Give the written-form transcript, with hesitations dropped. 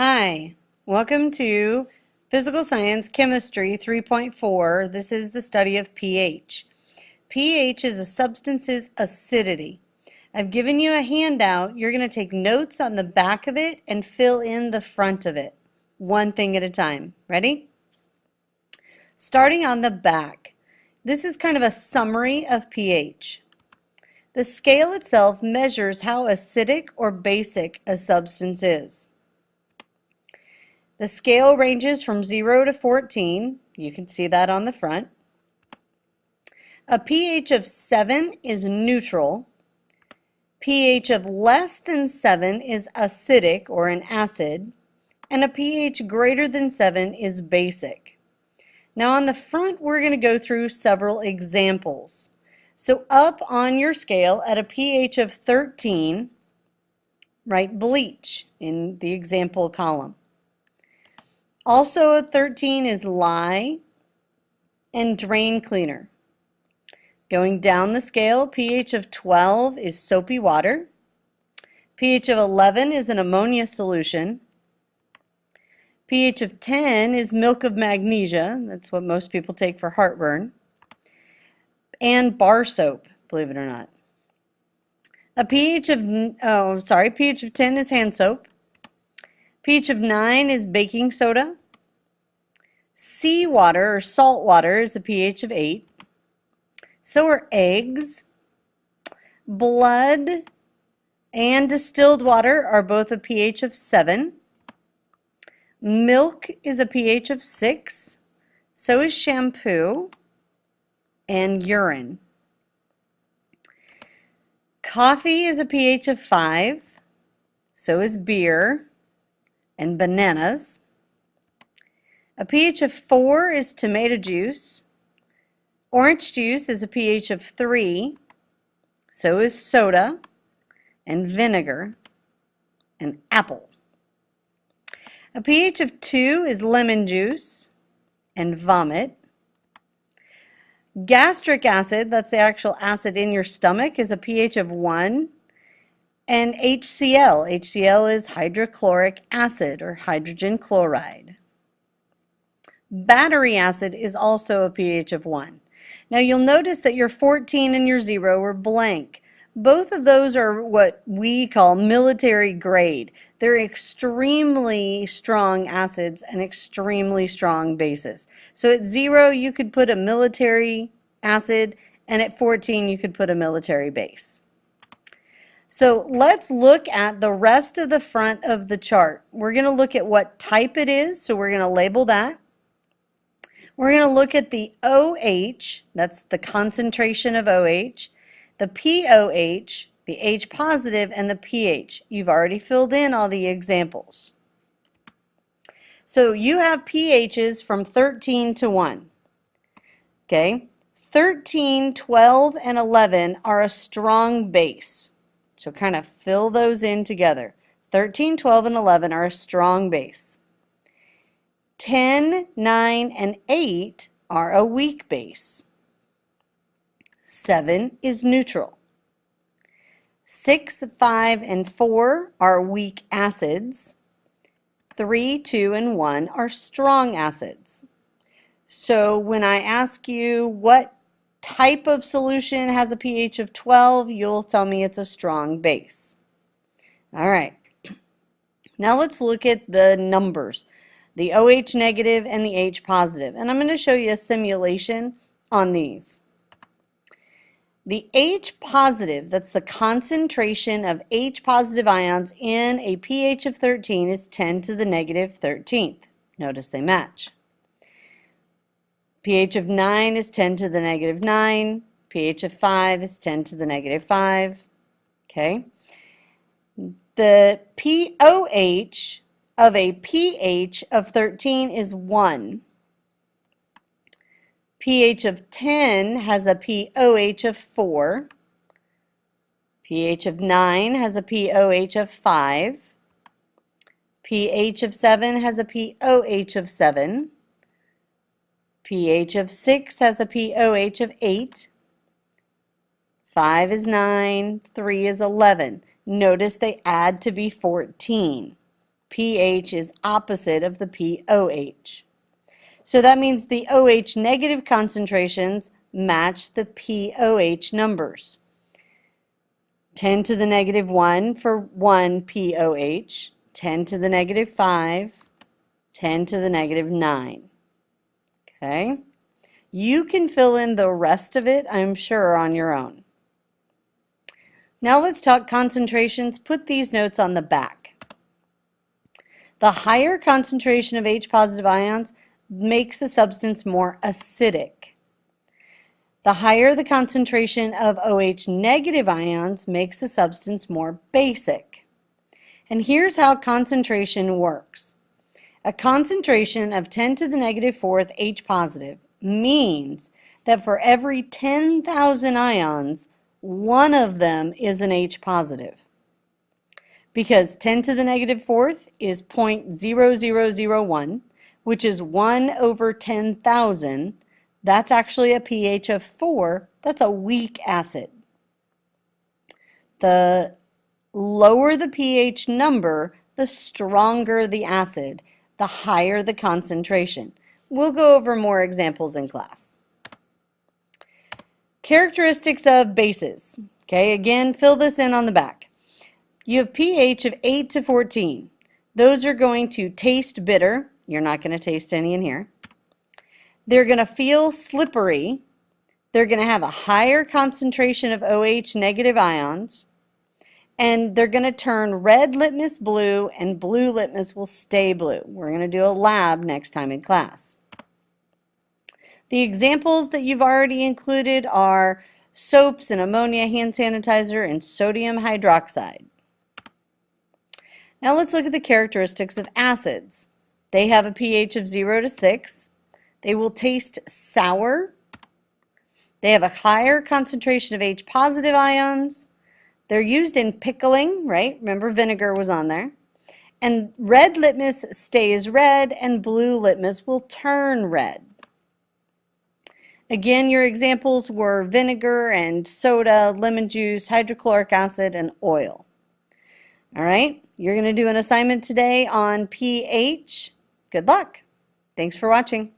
Hi, welcome to Physical Science Chemistry 3.4. This is the study of pH. pH is a substance's acidity. I've given you a handout. You're going to take notes on the back of it and fill in the front of it, one thing at a time. Ready? Starting on the back, this is kind of a summary of pH. The scale itself measures how acidic or basic a substance is. The scale ranges from 0 to 14. You can see that on the front. A pH of 7 is neutral. pH of less than 7 is acidic or an acid. And a pH greater than 7 is basic. Now on the front, we're going to go through several examples. So up on your scale at a pH of 13, write bleach in the example column. Also a 13 is lye and drain cleaner. Going down the scale, pH of 12 is soapy water. pH of 11 is an ammonia solution. pH of 10 is milk of magnesia. That's what most people take for heartburn. And bar soap, believe it or not. A pH of, pH of 10 is hand soap. pH of 9 is baking soda. Seawater or salt water is a pH of 8. So are eggs. Blood and distilled water are both a pH of 7. Milk is a pH of 6. So is shampoo and urine. Coffee is a pH of 5. So is beer and bananas. A pH of 4 is tomato juice. Orange juice is a pH of 3. So is soda and vinegar and apple. A pH of 2 is lemon juice and vomit. Gastric acid, that's the actual acid in your stomach, is a pH of 1. And HCl. HCl is hydrochloric acid or hydrogen chloride. Battery acid is also a pH of 1. Now you'll notice that your 14 and your 0 are blank. Both of those are what we call military grade. They're extremely strong acids and extremely strong bases. So at 0 you could put a military acid, and at 14 you could put a military base. So let's look at the rest of the front of the chart. We're going to look at what type it is, so we're going to label that. We're going to look at the OH, that's the concentration of OH, the POH, the H positive, and the pH. You've already filled in all the examples. So you have pHs from 13 to 1. Okay? 13, 12, and 11 are a strong base. So kind of fill those in together. 13, 12, and 11 are a strong base. 10, 9, and 8 are a weak base. 7 is neutral. 6, 5, and 4 are weak acids. 3, 2, and 1 are strong acids. So when I ask you what type of solution has a pH of 12, you'll tell me it's a strong base. All right. Now let's look at the numbers, the OH negative and the H positive. And I'm going to show you a simulation on these. The H positive, that's the concentration of H positive ions in a pH of 13, is 10 to the negative 13th. Notice they match. pH of 9 is 10 to the negative 9. pH of 5 is 10 to the negative 5. Okay. The POH of a pH of 13 is 1. pH of 10 has a POH of 4. pH of 9 has a POH of 5. pH of 7 has a POH of 7. pH of 6 has a POH of 8. 5 is 9. 3 is 11. Notice they add to be 14. pH is opposite of the pOH. So that means the OH negative concentrations match the pOH numbers. 10 to the negative 1 for 1 pOH, 10 to the negative 5, 10 to the negative 9. Okay? You can fill in the rest of it, I'm sure, on your own. Now let's talk concentrations. Put these notes on the back. The higher concentration of H-positive ions makes a substance more acidic. The higher the concentration of OH negative ions makes a substance more basic. And here's how concentration works. A concentration of 10 to the negative 4th H positive means that for every 10,000 ions, one of them is an H positive. Because 10 to the negative 4th is 0.0001, which is 1 over 10,000. That's actually a pH of 4. That's a weak acid. The lower the pH number, the stronger the acid, the higher the concentration. We'll go over more examples in class. Characteristics of bases. Okay, again, fill this in on the back. You have pH of 8 to 14. Those are going to taste bitter. You're not going to taste any in here. They're going to feel slippery. They're going to have a higher concentration of OH negative ions. And they're going to turn red litmus blue, and blue litmus will stay blue. We're going to do a lab next time in class. The examples that you've already included are soaps and ammonia hand sanitizer and sodium hydroxide. Now let's look at the characteristics of acids. They have a pH of 0 to 6. They will taste sour. They have a higher concentration of H positive ions. They're used in pickling, right? Remember vinegar was on there. And red litmus stays red and blue litmus will turn red. Again, your examples were vinegar and soda, lemon juice, hydrochloric acid, and oil. All right, you're going to do an assignment today on pH. Good luck. Thanks for watching.